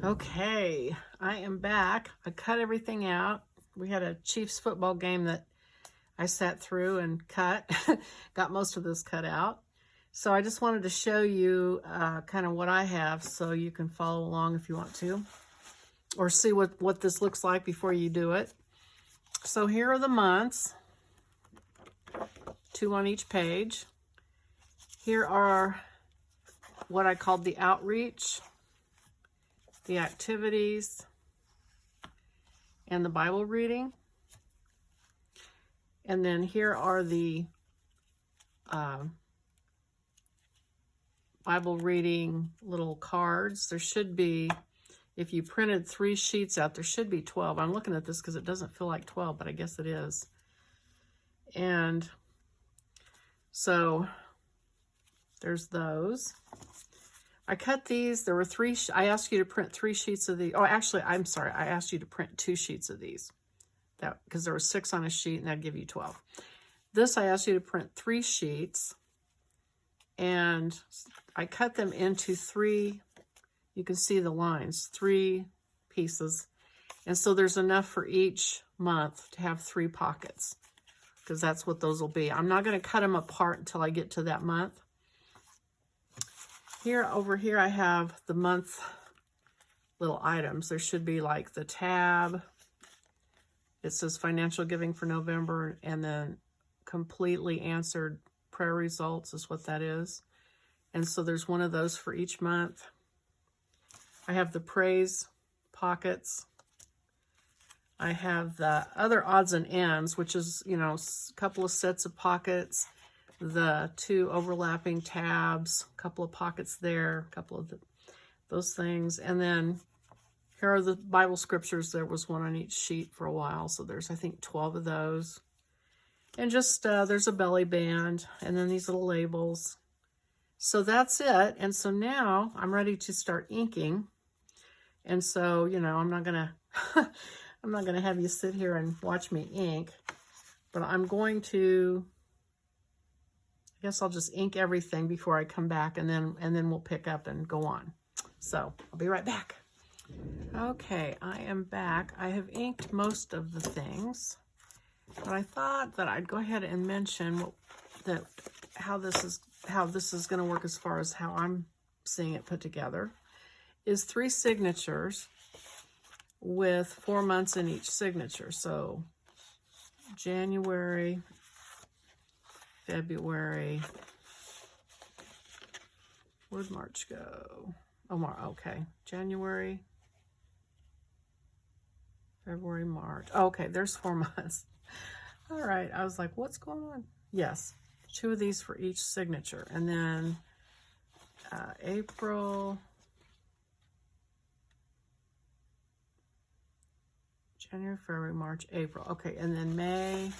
Okay, I am back. I cut everything out. We had a Chiefs football game that I sat through and cut. Got most of this cut out. So I just wanted to show you kind of what I have so you can follow along if you want to, or see what this looks like before you do it. So here are the months, 2 on each page. Here are what I called the outreach, the activities, and the Bible reading. And then here are the Bible reading little cards. There should be, if you printed 3 sheets out, there should be 12. I'm looking at this because it doesn't feel like 12, but I guess it is. And so there's those. I cut these. There were 3. I asked you to print 3 sheets of these. Oh, actually, I'm sorry. I asked you to print 2 sheets of these. That because there were 6 on a sheet, and that'd give you 12. This I asked you to print 3 sheets, and I cut them into 3. You can see the lines, 3 pieces, and so there's enough for each month to have 3 pockets, because that's what those will be. I'm not going to cut them apart until I get to that month. Here, over here, I have the month little items. There should be like the tab. It says financial giving for November, and then completely answered prayer results is what that is. And so there's one of those for each month. I have the praise pockets. I have the other odds and ends, which is, you know, a couple of sets of pockets, the 2 overlapping tabs, a couple of pockets there, a couple of those things. And then here are the Bible scriptures. There was one on each sheet for a while. So there's, I think, 12 of those. And just, there's a belly band, and then these little labels. So that's it. And so now I'm ready to start inking. And so, you know, I'm not going to have you sit here and watch me ink, but I'm going to, I guess I'll just ink everything before I come back, and then we'll pick up and go on. So I'll be right back. Okay, I am back. I have inked most of the things, but I thought that I'd go ahead and mention how this is going to work as far as how I'm seeing it put together. Is 3 signatures with 4 months in each signature. So January, February, where'd March go? Oh, okay. January, February, March. Okay, there's 4 months. All right, I was like, what's going on? Yes, 2 of these for each signature. And then April, January, February, March, April. Okay, and then May,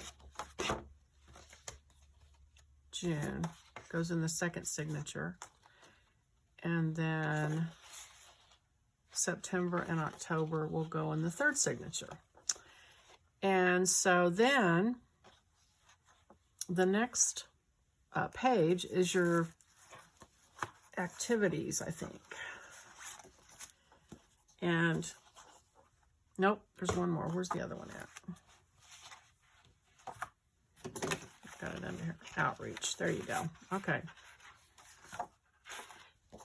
June goes in the 2nd signature. And then September and October will go in the 3rd signature. And so then the next page is your activities, I think. And nope, there's one more. Where's the other one at? Got it under here. Outreach. There you go. Okay.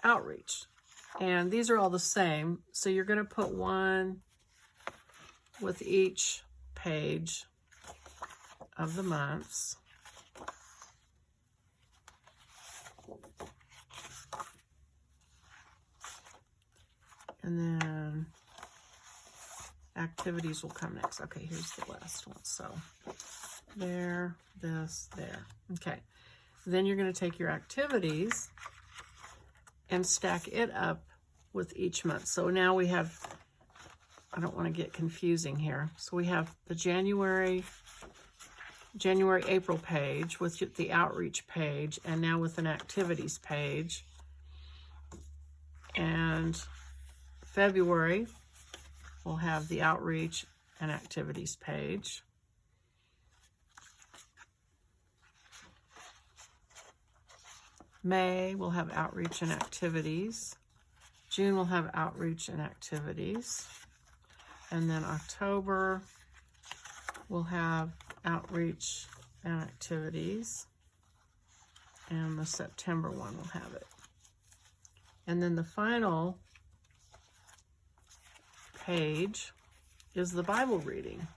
Outreach. And these are all the same. So you're going to put one with each page of the months. And then activities will come next. Okay, here's the last one. So there, this, there. Okay. Then you're going to take your activities and stack it up with each month. So now we have, I don't want to get confusing here. So we have the January, April page with the outreach page, and now with an activities page. And February, we'll have the outreach and activities page. May, we'll have outreach and activities. June will have outreach and activities. And then October will have outreach and activities. And the September one will have it. And then the final page is the Bible reading.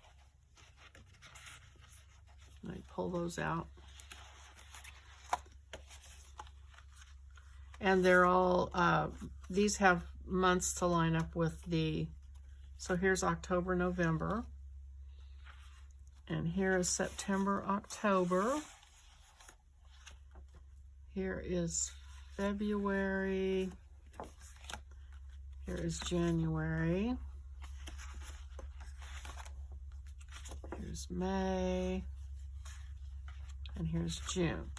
Let me pull those out. And they're all, these have months to line up with the, so here's October, November. And here is September, October. Here is February. Here is January. Here's May. And here's June.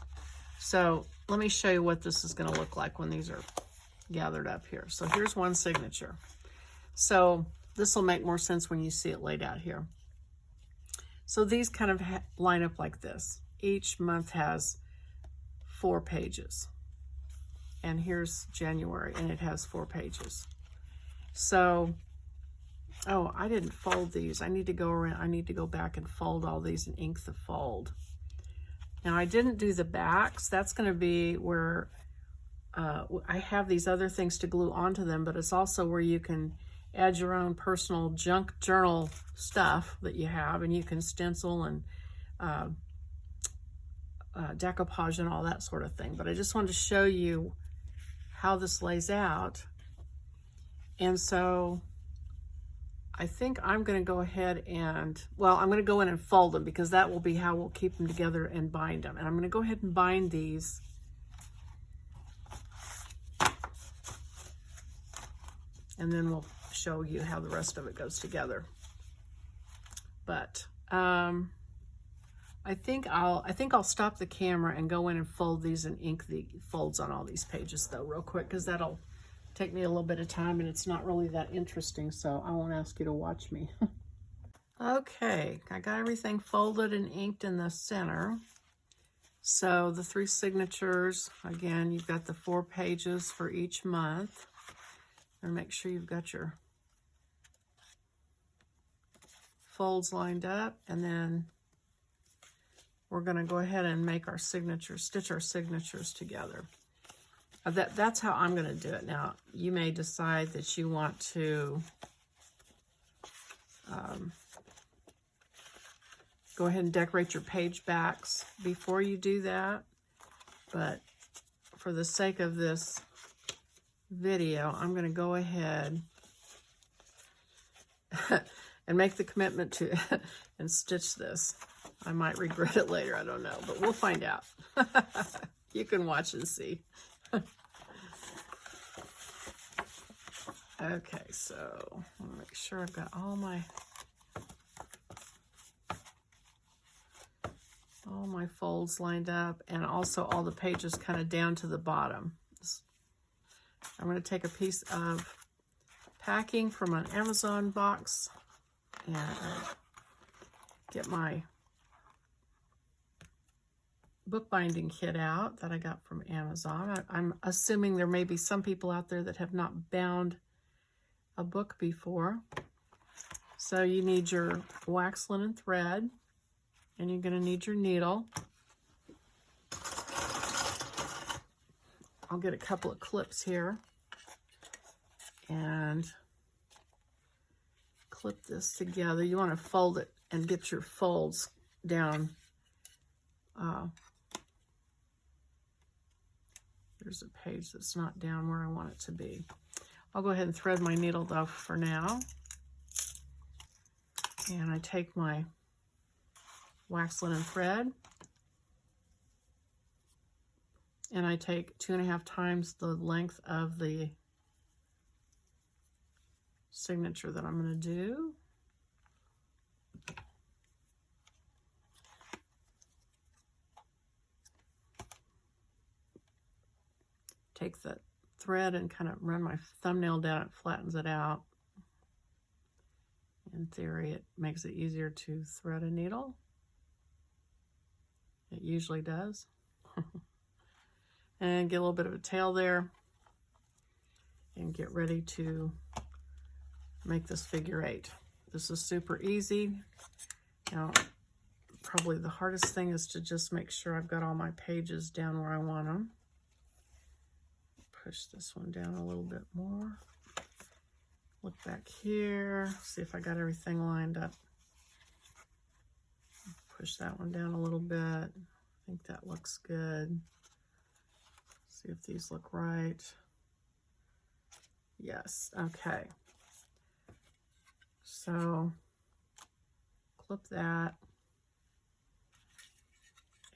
So let me show you what this is going to look like when these are gathered up here. So here's one signature. So this will make more sense when you see it laid out here. So these kind of line up like this. Each month has 4 pages. And here's January, and it has 4 pages. So, oh, I didn't fold these. I need to go around. I need to go back and fold all these and ink the fold. Now, I didn't do the backs. That's going to be where I have these other things to glue onto them, but it's also where you can add your own personal junk journal stuff that you have, and you can stencil and decoupage and all that sort of thing. But I just wanted to show you how this lays out. And so I think I'm going to go ahead and, well, I'm going to go in and fold them because that will be how we'll keep them together and bind them. And I'm going to go ahead and bind these. And then we'll show you how the rest of it goes together. But I think I'll stop the camera and go in and fold these and ink the folds on all these pages though real quick, because that'll take me a little bit of time and it's not really that interesting, so I won't ask you to watch me. Okay, I got everything folded and inked in the center. So the 3 signatures, again, you've got the 4 pages for each month. And make sure you've got your folds lined up, and then we're going to go ahead and make our signatures, stitch our signatures together. That's how I'm going to do it. Now, you may decide that you want to go ahead and decorate your page backs before you do that, but for the sake of this video, I'm going to go ahead and make the commitment to and stitch this. I might regret it later, I don't know, but we'll find out. You can watch and see. Okay, so I'll make sure I've got all my folds lined up, and also all the pages kind of down to the bottom. I'm going to take a piece of packing from an Amazon box and get my bookbinding kit out that I got from Amazon. I'm assuming there may be some people out there that have not bound a book before. So you need your wax linen thread, and you're going to need your needle. I'll get a couple of clips here and clip this together. You want to fold it and get your folds down. There's a page that's not down where I want it to be. I'll go ahead and thread my needle though for now. And I take my wax linen thread, and I take 2.5 times the length of the signature that I'm going to do. Take the thread and kind of run my thumbnail down, it flattens it out. In theory, it makes it easier to thread a needle. It usually does. And get a little bit of a tail there. and get ready to make this figure 8. This is super easy. Now, probably the hardest thing is to just make sure I've got all my pages down where I want them. Push this one down a little bit more. Look back here, see if I got everything lined up. Push that one down a little bit. I think that looks good. See if these look right. Yes, okay. So clip that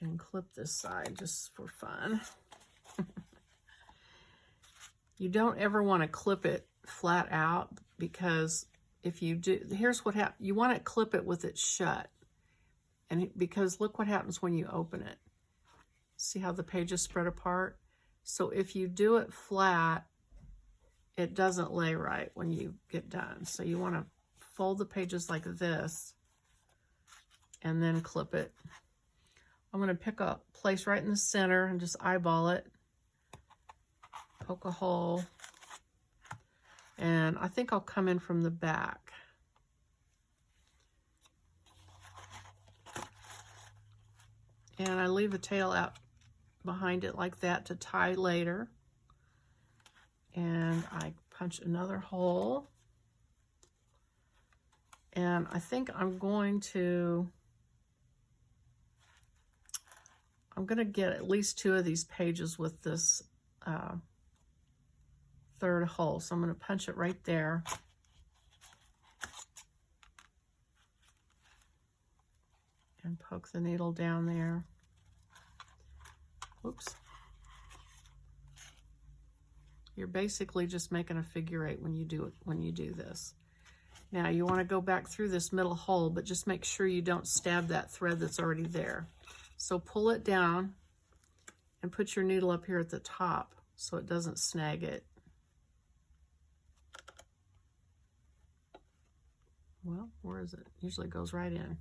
and clip this side just for fun. You don't ever want to clip it flat out, because if you do, here's what happens. You want to clip it with it shut. And because look what happens when you open it. See how the pages spread apart? So if you do it flat, it doesn't lay right when you get done. So you want to fold the pages like this and then clip it. I'm going to pick a place right in the center and just eyeball it. Poke a hole. And I think I'll come in from the back. And I leave a tail out behind it like that to tie later. And I punch another hole. And I think I'm going to get at least 2 of these pages with this third hole. So I'm going to punch it right there. And poke the needle down there. Oops. You're basically just making a figure 8 when you do this. Now you want to go back through this middle hole, but just make sure you don't stab that thread that's already there. So pull it down and put your needle up here at the top so it doesn't snag it. Well, where is it? Usually goes right in.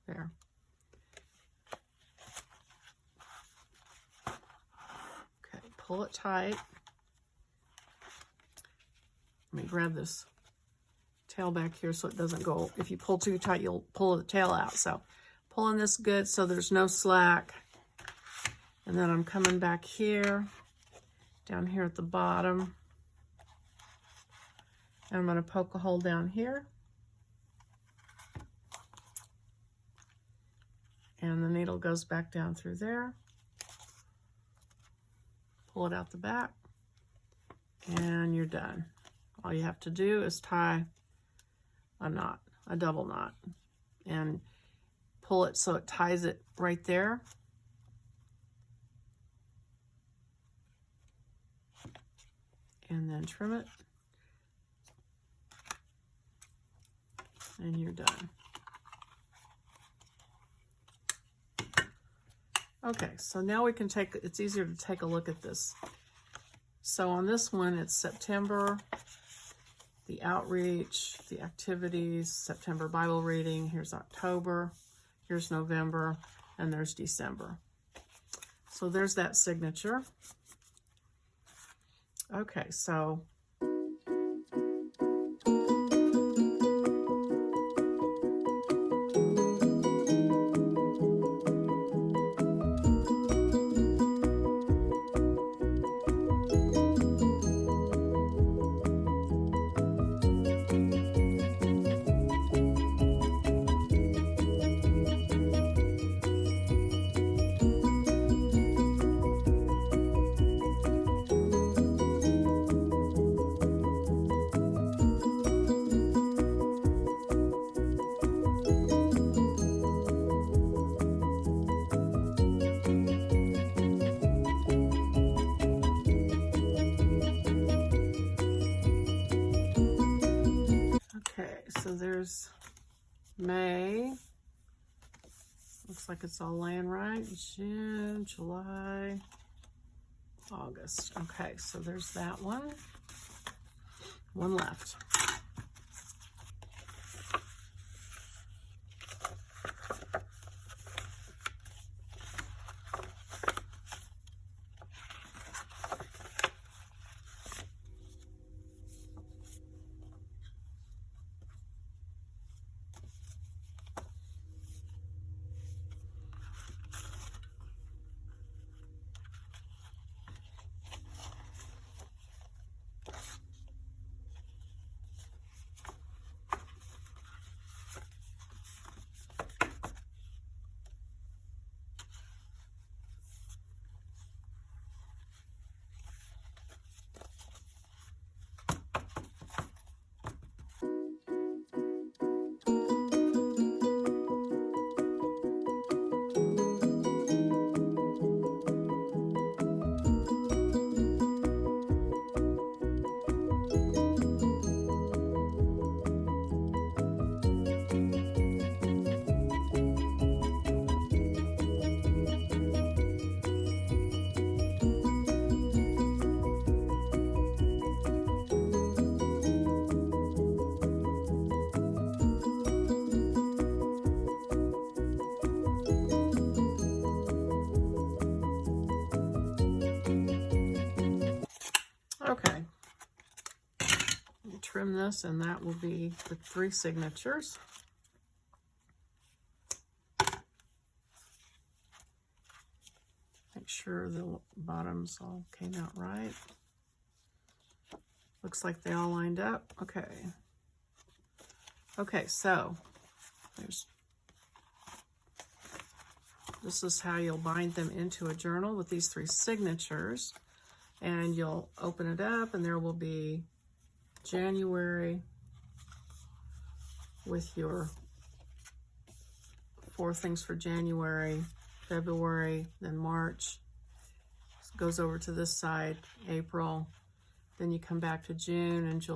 There. Okay, pull it tight. Let me grab this tail back here so it doesn't go. If you pull too tight, you'll pull the tail out. So pulling this good so there's no slack. And then I'm coming back here, down here at the bottom. And I'm going to poke a hole down here. And the needle goes back down through there. Pull it out the back. And you're done. All you have to do is tie a knot, a double knot, and pull it so it ties it right there. And then trim it. And you're done. Okay, so now we can it's easier to take a look at this. So on this one, it's September, the outreach, the activities, September Bible reading, here's October, here's November, and there's December. So there's that signature. Okay, so there's May. Looks like it's all laying right. June, July, August. Okay, so there's that one. One left. trim this, and that will be the 3 signatures. Make sure the bottoms all came out right. Looks like they all lined up. Okay. Okay, so this is how you'll bind them into a journal with these 3 signatures. And you'll open it up, and there will be January with your 4 things for January, February, then March. Goes over to this side, April. Then you come back to June and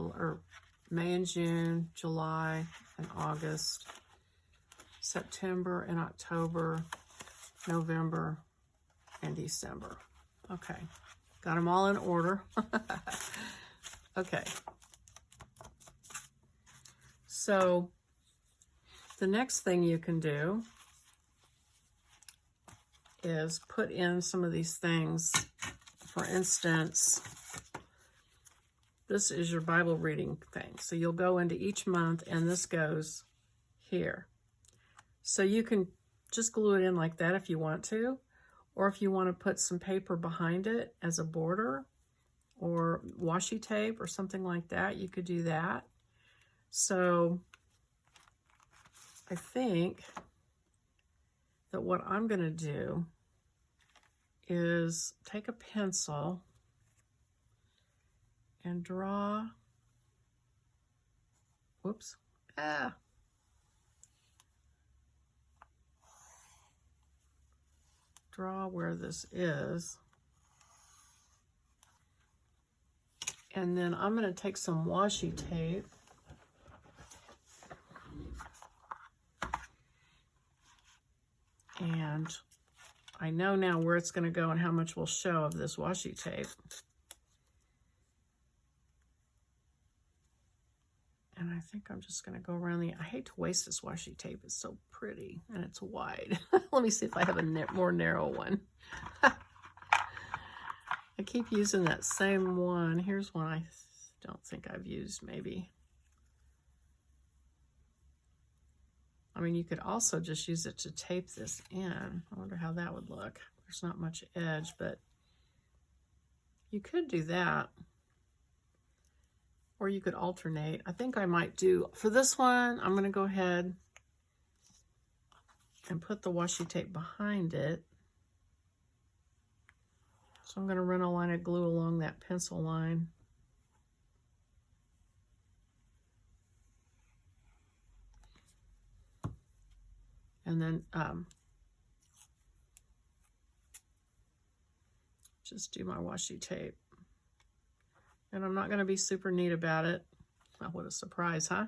May and June, July and August, September and October, November and December. Okay, got them all in order. Okay. So the next thing you can do is put in some of these things. For instance, this is your Bible reading thing. So you'll go into each month, and this goes here. So you can just glue it in like that if you want to, or if you want to put some paper behind it as a border, or washi tape or something like that, you could do that. So I think that what I'm going to do is take a pencil and draw, draw where this is. And then I'm going to take some washi tape and I know now where it's going to go and how much will show of this washi tape. And I think I'm just going to go around I hate to waste this washi tape. It's so pretty and it's wide. Let me see if I have a more narrow one. I keep using that same one. Here's one I don't think I've used, maybe. I mean, you could also just use it to tape this in. I wonder how that would look. There's not much edge, but you could do that. Or you could alternate. I think I might do, for this one, I'm going to go ahead and put the washi tape behind it. So I'm going to run a line of glue along that pencil line. And then just do my washi tape. And I'm not going to be super neat about it. Oh, what a surprise, huh?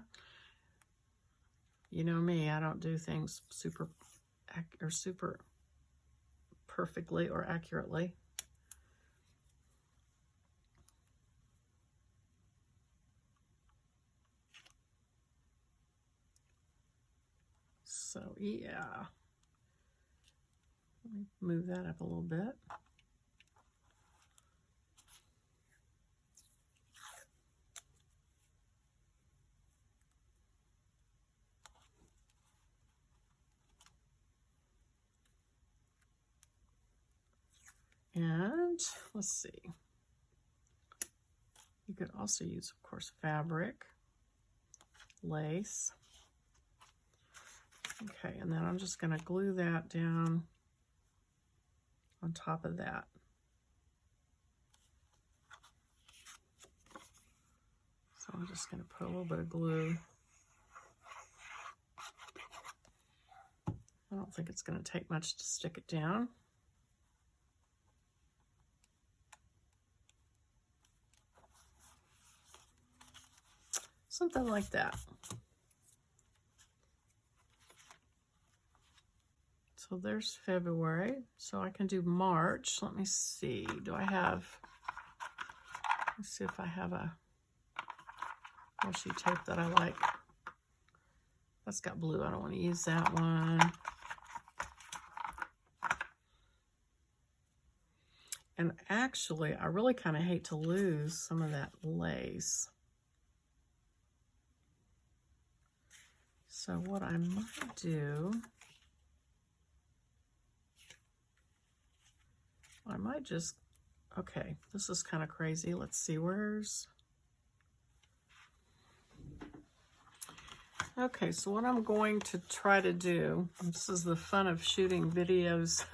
You know me, I don't do things super perfectly or accurately. So yeah, let me move that up a little bit. And let's see, you could also use, of course, fabric, lace. Okay, and then I'm just going to glue that down on top of that. So I'm just going to put a little bit of glue. I don't think it's going to take much to stick it down. Something like that. So there's February. So I can do March. Let me see. Let's see if I have a washi tape that I like. That's got blue. I don't want to use that one. And actually, I really kind of hate to lose some of that lace. So what I might do, I might just, okay, this is kind of crazy. Let's see, okay, so what I'm going to try to do, this is the fun of shooting videos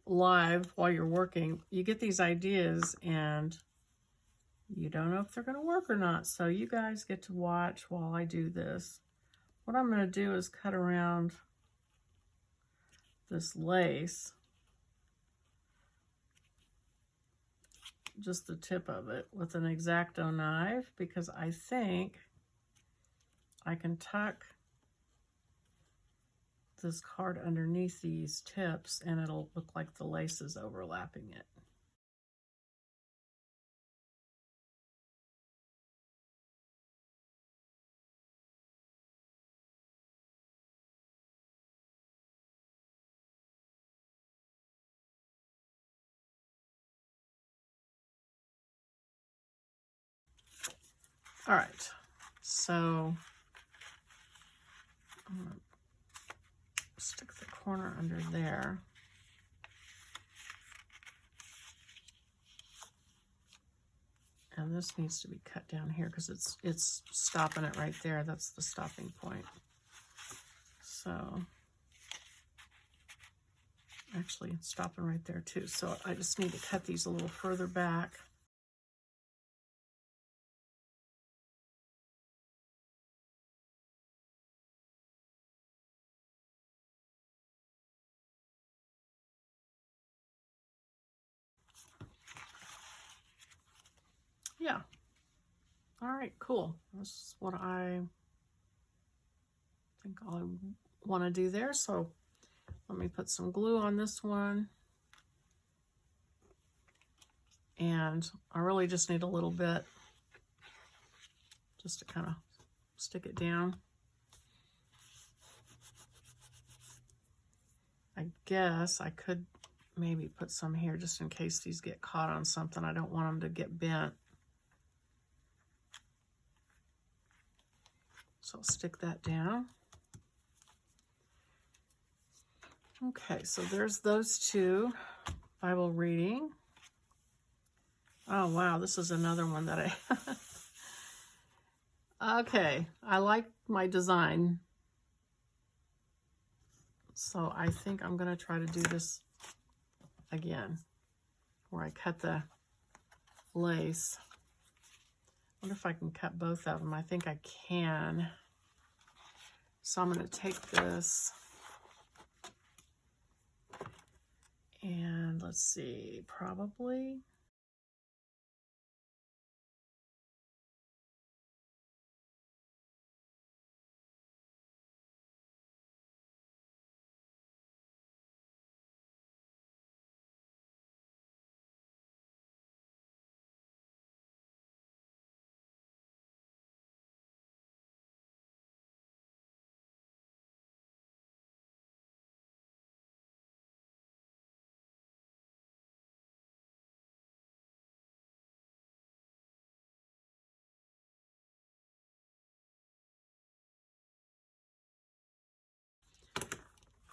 live while you're working. You get these ideas and you don't know if they're going to work or not. So you guys get to watch while I do this. What I'm going to do is cut around this lace, just the tip of it, with an X-Acto knife, because I think I can tuck this card underneath these tips and it'll look like the lace is overlapping it. All right, so I'm gonna stick the corner under there. And this needs to be cut down here because it's stopping it right there. That's the stopping point. So actually it's stopping right there too. So I just need to cut these a little further back. Yeah. All right, cool. This is what I think I want to do there. So let me put some glue on this one. And I really just need a little bit just to kind of stick it down. I guess I could maybe put some here just in case these get caught on something. I don't want them to get bent. So I'll stick that down. Okay, so there's those two. Bible reading. Oh wow, this is another one that I okay, I like my design. So I think I'm gonna try to do this again, where I cut the lace. I wonder if I can cut both of them. I think I can. So I'm going to take this and let's see, probably.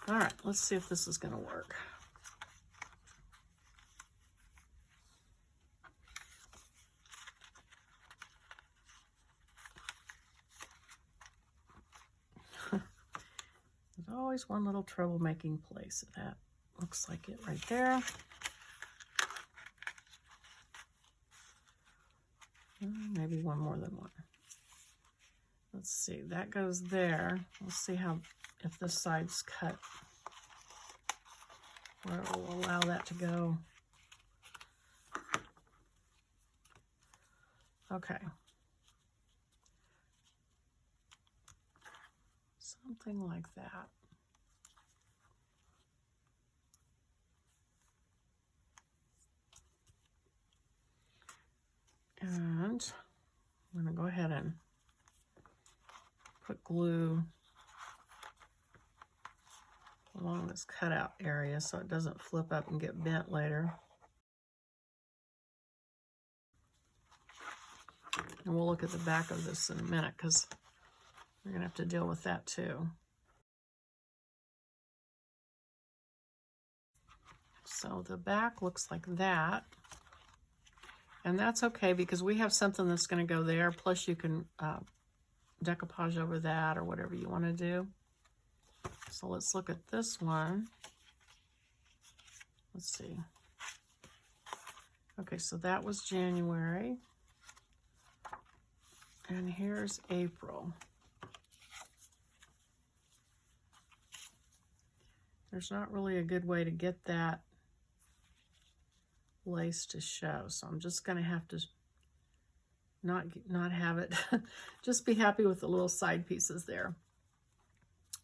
All right, let's see if this is going to work. There's always one little troublemaking place. That looks like it right there. Maybe one more than one. Let's see, that goes there. We'll see how, if this side's cut, where it will allow that to go. Okay. Something like that. And I'm going to go ahead and put glue along this cutout area so it doesn't flip up and get bent later. And we'll look at the back of this in a minute because We're going to have to deal with that too. So the back looks like that. And that's okay because we have something that's going to go there. Plus you can decoupage over that or whatever you want to do. So let's look at this one. Let's see. Okay, so that was January. And here's April. There's not really a good way to get that lace to show, so I'm just going to have to not have it. Just be happy with the little side pieces there.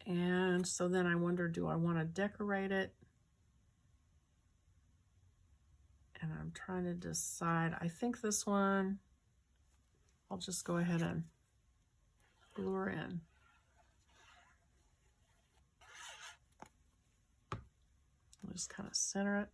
And so then I wonder, do I want to decorate it? And I'm trying to decide. I think this one, I'll just go ahead and glue her in. I'll just kind of center it.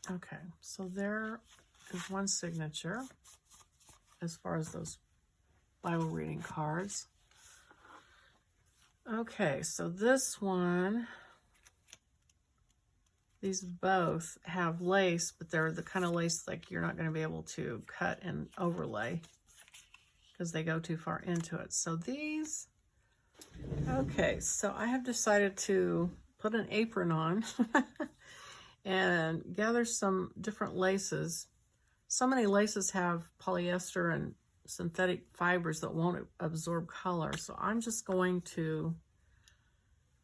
Okay, so there is one signature as far as those Bible reading cards. Okay, so this one, these both have lace, but they're the kind of lace like you're not going to be able to cut and overlay because they go too far into it. So these, okay, so I have decided to put an apron on and gather some different laces. So many laces have polyester and synthetic fibers that won't absorb color. So I'm just going to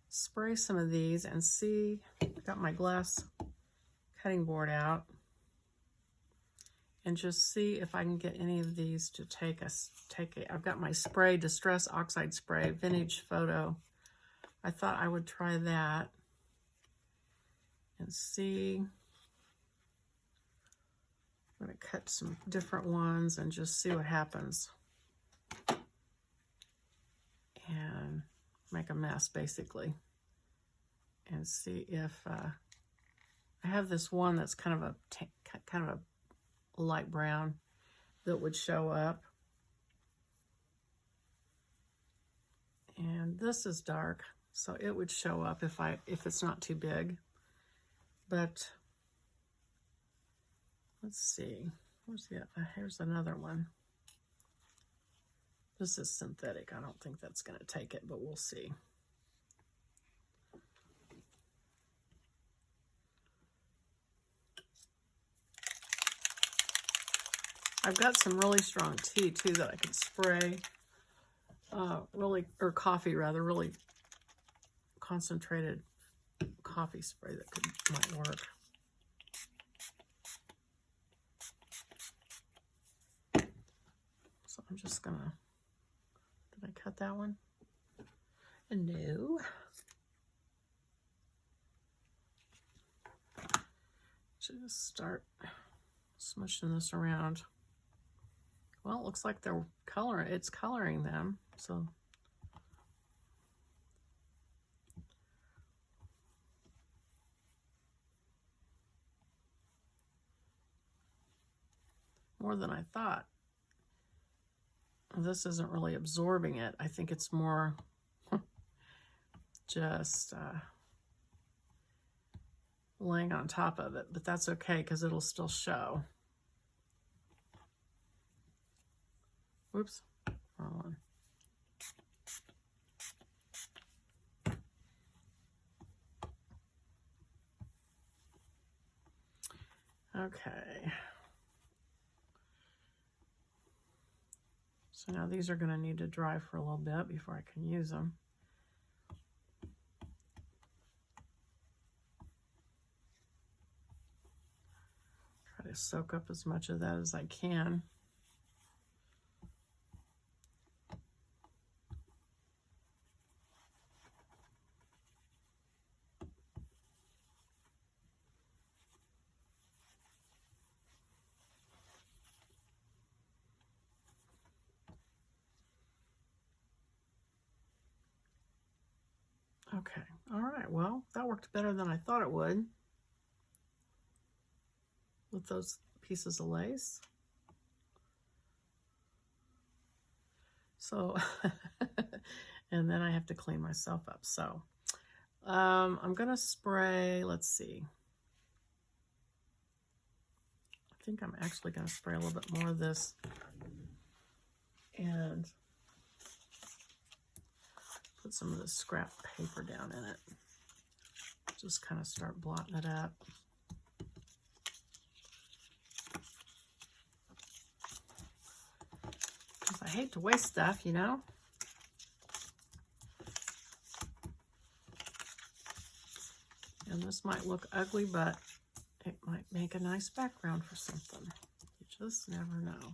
spray some of these and see. I've got my glass cutting board out and just see if I can get any of these to take it. I've got my spray, Distress Oxide Spray, Vintage Photo. I thought I would try that and see. I'm going to cut some different ones and just see what happens. And make a mess, basically. And see if I have this one that's kind of a light brown that would show up. And this is dark, so it would show up if it's not too big. But let's see. Here's another one. This is synthetic. I don't think that's going to take it, but we'll see. I've got some really strong tea too that I could spray, or coffee rather, really concentrated coffee spray that might work. So I'm just gonna, did I cut that one? No. Just start smushing this around. Well, it looks like it's coloring them, so. More than I thought. This isn't really absorbing it. I think it's more just laying on top of it, but that's okay because it'll still show. Whoops, wrong one. Okay. So now these are going to need to dry for a little bit before I can use them. Try to soak up as much of that as I can. Okay, all right, well, that worked better than I thought it would with those pieces of lace. So, and then I have to clean myself up. So, I'm gonna spray, let's see. I think I'm actually gonna spray a little bit more of this and put some of the scrap paper down in it. Just kind of start blotting it up. Because I hate to waste stuff, you know? And this might look ugly, but it might make a nice background for something. You just never know.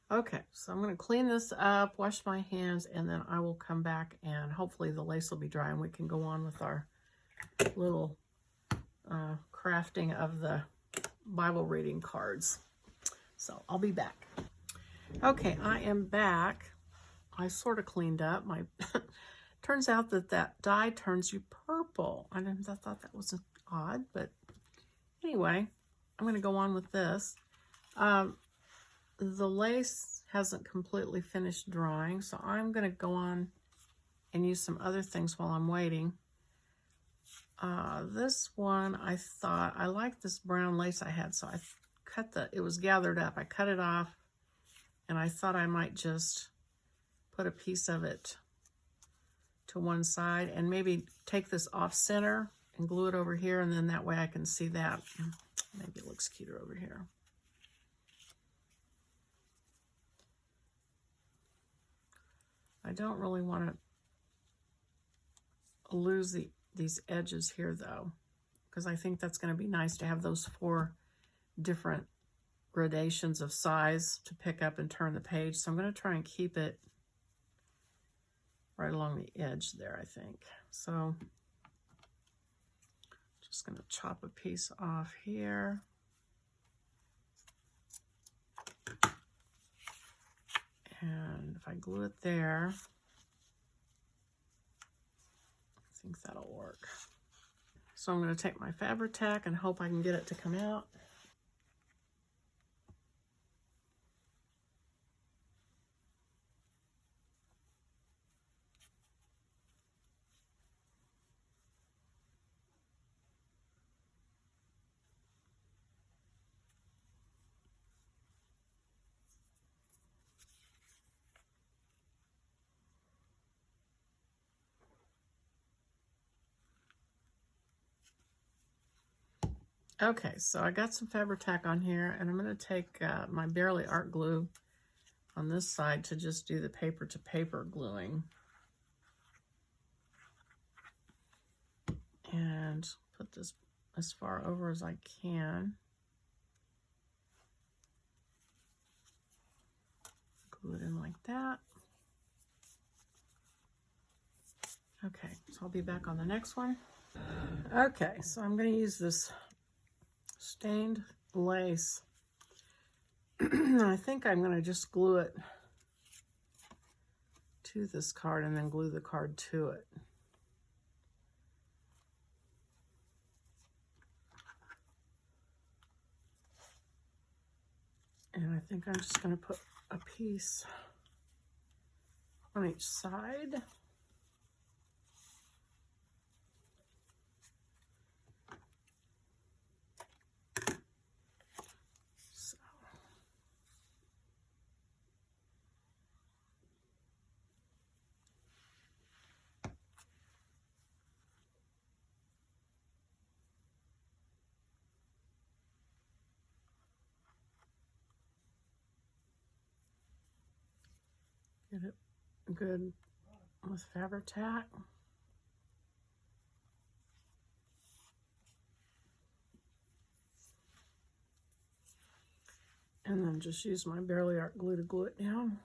Okay, so I'm going to clean this up, wash my hands, and then I will come back and hopefully the lace will be dry and we can go on with our little crafting of the Bible reading cards. So I'll be back. Okay, I am back. I sort of cleaned up. My turns out that dye turns you purple. I thought that was odd, but anyway, I'm going to go on with this. The lace hasn't completely finished drying, so I'm going to go on and use some other things while I'm waiting. This one, I thought, I like this brown lace I had, so I cut it was gathered up. I cut it off, and I thought I might just put a piece of it to one side and maybe take this off center and glue it over here, and then that way I can see that. Maybe it looks cuter over here. I don't really want to lose these edges here though, because I think that's going to be nice to have those 4 different gradations of size to pick up and turn the page. So I'm going to try and keep it right along the edge there, I think. So just going to chop a piece off here. And if I glue it there, I think that'll work. So I'm going to take my Fabri-Tac and hope I can get it to come out. Okay, so I got some Fabri-Tac on here, and I'm going to take my Barely Art glue on this side to just do the paper-to-paper gluing. And put this as far over as I can. Glue it in like that. Okay, so I'll be back on the next one. Okay, so I'm going to use this stained lace. I think I'm going to just glue it to this card and then glue the card to it. And I think I'm just going to put a piece on each side. Get it good with Fabri-Tac. And then just use my Barely Art glue to glue it down.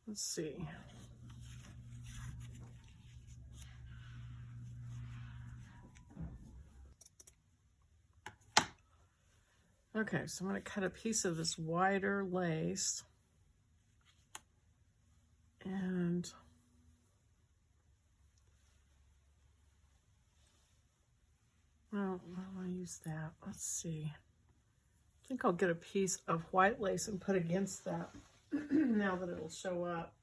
Let's see. Okay, so I'm going to cut a piece of this wider lace. And well, I want to use that. Let's see. I think I'll get a piece of white lace and put against that now that it'll show up.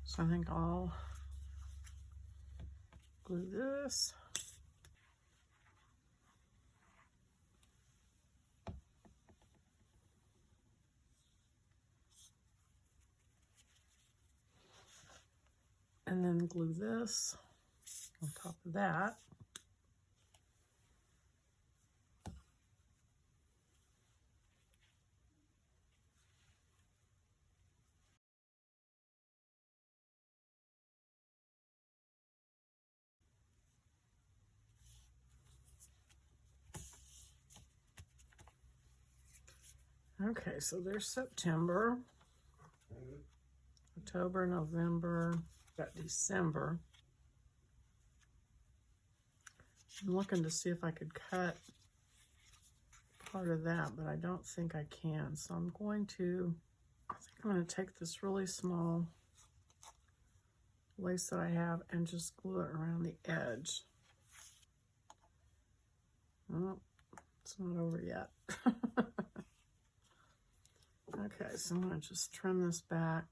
So I think I'll glue this. And then glue this on top of that. Okay, so there's September, October, November, got December. I'm looking to see if I could cut part of that, but I don't think I can. So I think I'm going to take this really small lace that I have and just glue it around the edge. Oh, it's not over yet. Okay, so I'm going to just trim this back.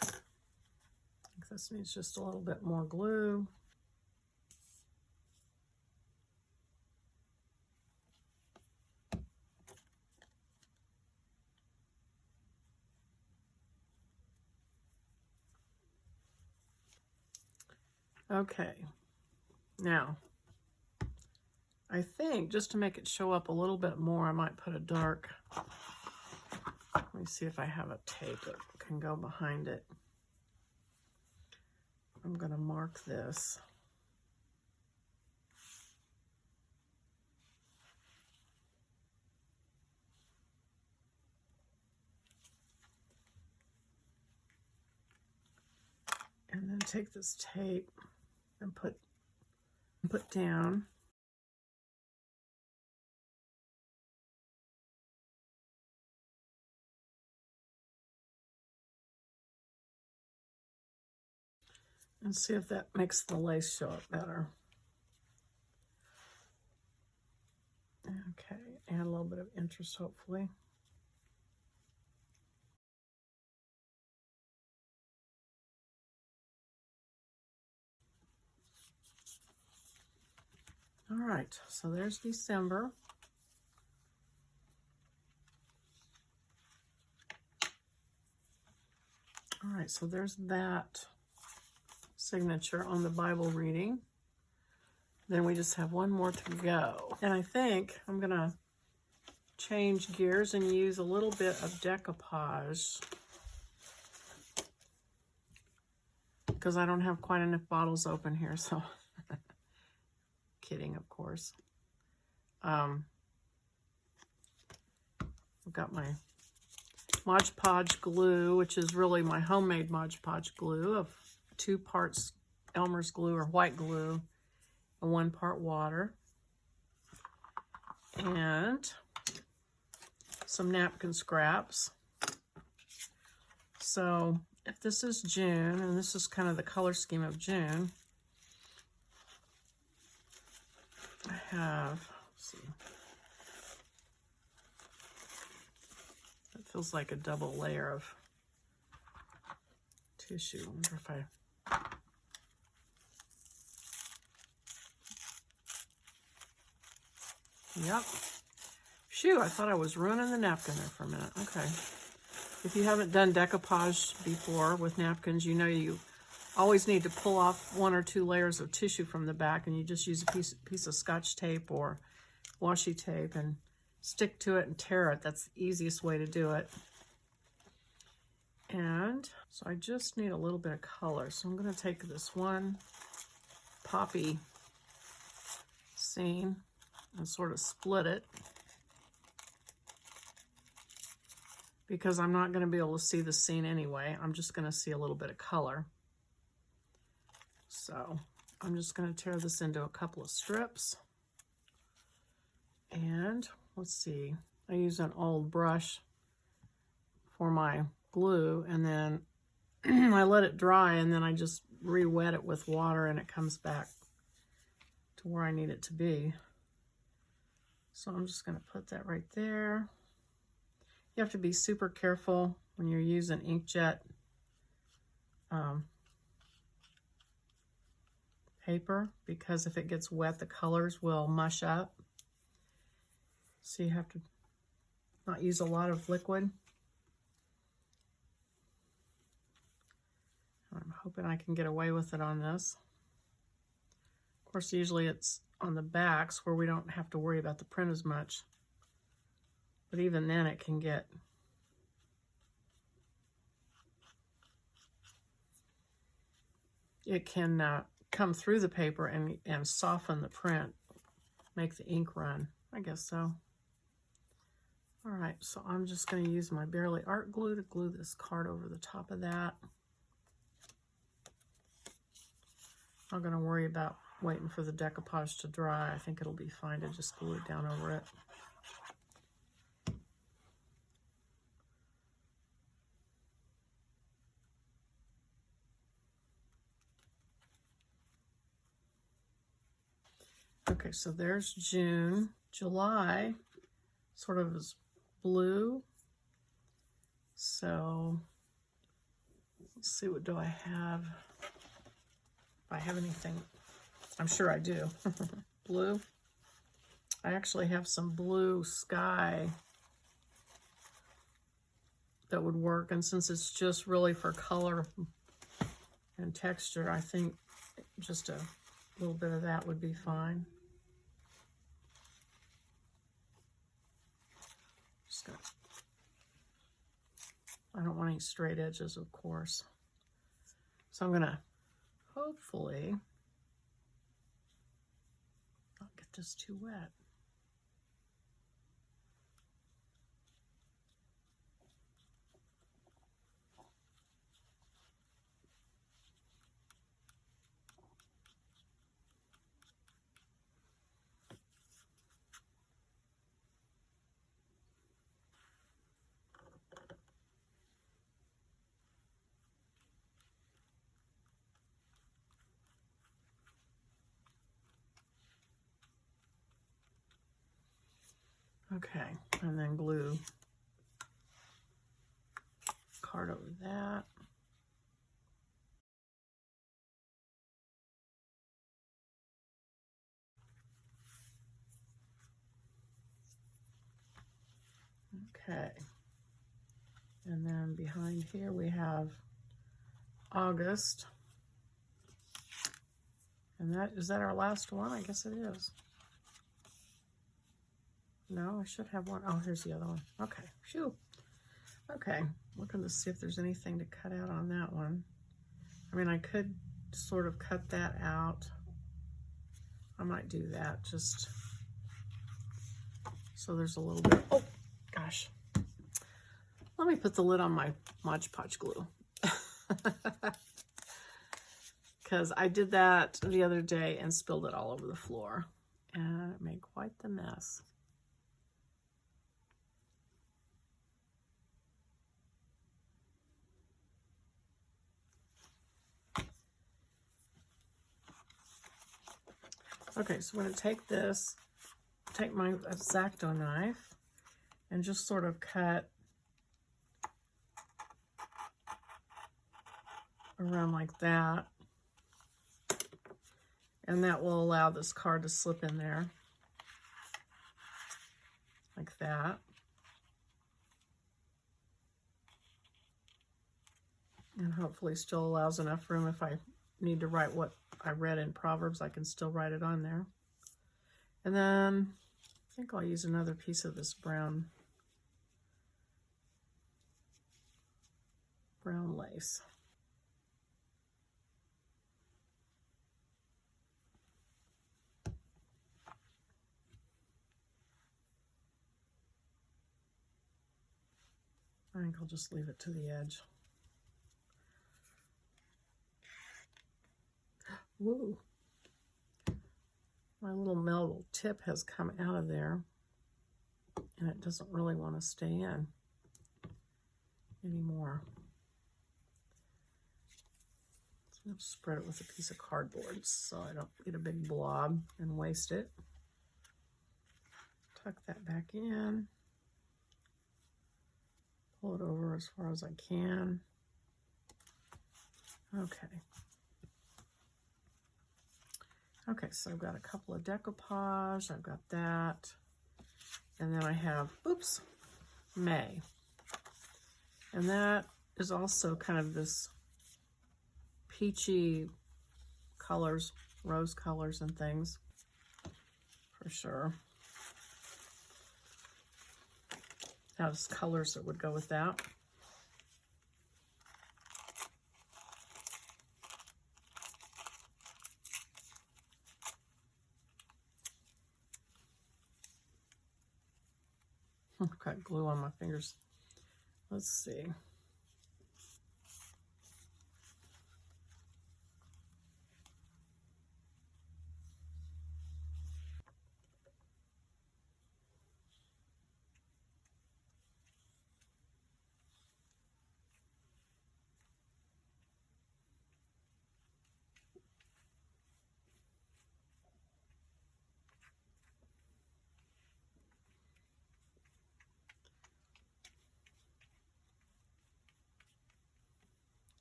I think this needs just a little bit more glue. Okay, now I think just to make it show up a little bit more, I might put a dark, let me see if I have a tape that can go behind it. I'm going to mark this. And then take this tape and put down. And see if that makes the lace show up better. Okay, add a little bit of interest, hopefully. All right, so there's December. All right, so there's that signature on the Bible reading. Then we just have one more to go. And I think I'm gonna change gears and use a little bit of decoupage because I don't have quite enough bottles open here, so kidding, of course. I've got my Mod Podge glue, which is really my homemade Mod Podge glue of 2 parts Elmer's glue or white glue and 1 part water. And some napkin scraps. So if this is June, and this is kind of the color scheme of June, I have, let's see, it feels like a double layer of tissue. I wonder if I, yep. Phew, I thought I was ruining the napkin there for a minute. Okay. If you haven't done decoupage before with napkins, you know you always need to pull off 1 or 2 layers of tissue from the back, and you just use a piece of Scotch tape or washi tape and stick to it and tear it. That's the easiest way to do it. And so I just need a little bit of color. So I'm going to take this one poppy scene and sort of split it, because I'm not going to be able to see the scene anyway. I'm just going to see a little bit of color. So I'm just going to tear this into a couple of strips. And let's see, I use an old brush for my glue, and then I let it dry, and then I just re-wet it with water, and it comes back to where I need it to be. So I'm just going to put that right there. You have to be super careful when you're using inkjet paper, because if it gets wet, the colors will mush up. So you have to not use a lot of liquid. I'm hoping I can get away with it on this. Of course, usually it's on the backs where we don't have to worry about the print as much. But even then it can get come through the paper and soften the print, make the ink run. I guess so. All right, so I'm just going to use my Barely Art glue to glue this card over the top of that. I'm not going to worry about waiting for the decoupage to dry. I think it'll be fine to just glue it down over it. Okay, so there's June. July sort of is blue. So let's see, what do I have? If I have anything, I'm sure I do. Blue. I actually have some blue sky that would work, and since it's just really for color and texture, I think just a little bit of that would be fine. I don't want any straight edges, of course. So I'm gonna hopefully not get this too wet. Okay, and then glue card over that. Okay, and then behind here we have August. And is that our last one? I guess it is. No, I should have one. Oh, here's the other one. Okay, phew. Okay, looking to see if there's anything to cut out on that one. I mean, I could sort of cut that out. I might do that just so there's a little bit. Oh, gosh. Let me put the lid on my Mod Podge glue. Because I did that the other day and spilled it all over the floor. And it made quite the mess. Okay, so I'm going to take my X-Acto knife and just sort of cut around like that. And that will allow this card to slip in there like that. And hopefully still allows enough room if I need to write what I read in Proverbs, I can still write it on there. And then I think I'll use another piece of this brown brown lace. I think I'll just leave it to the edge. Woo! My little metal tip has come out of there, and it doesn't really want to stay in anymore. So I'm going to spread it with a piece of cardboard so I don't get a big blob and waste it. Tuck that back in. Pull it over as far as I can. Okay. Okay, so I've got a couple of decoupage. I've got that. And then I have, oops, May. And that is also kind of this peachy colors, rose colors and things, for sure. Has colors that would go with that. I've got glue on my fingers. Let's see.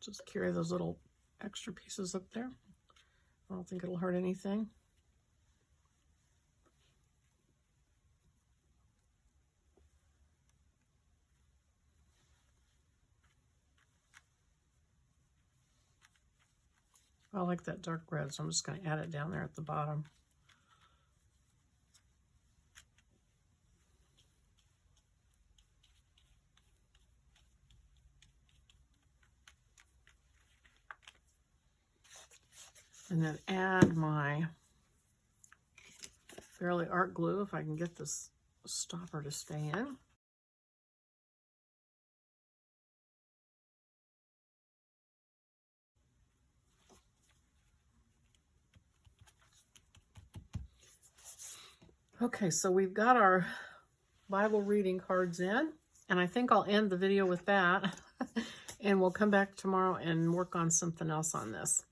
Just carry those little extra pieces up there. I don't think it'll hurt anything. I like that dark red, so I'm just going to add it down there at the bottom. And then add my Fairly Art glue if I can get this stopper to stay in. Okay, so we've got our Bible reading cards in, and I think I'll end the video with that. And we'll come back tomorrow and work on something else on this.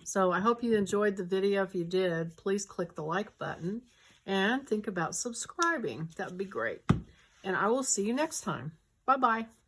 So I hope you enjoyed the video. If you did, please click the like button and think about subscribing. That would be great. And I will see you next time. Bye-bye.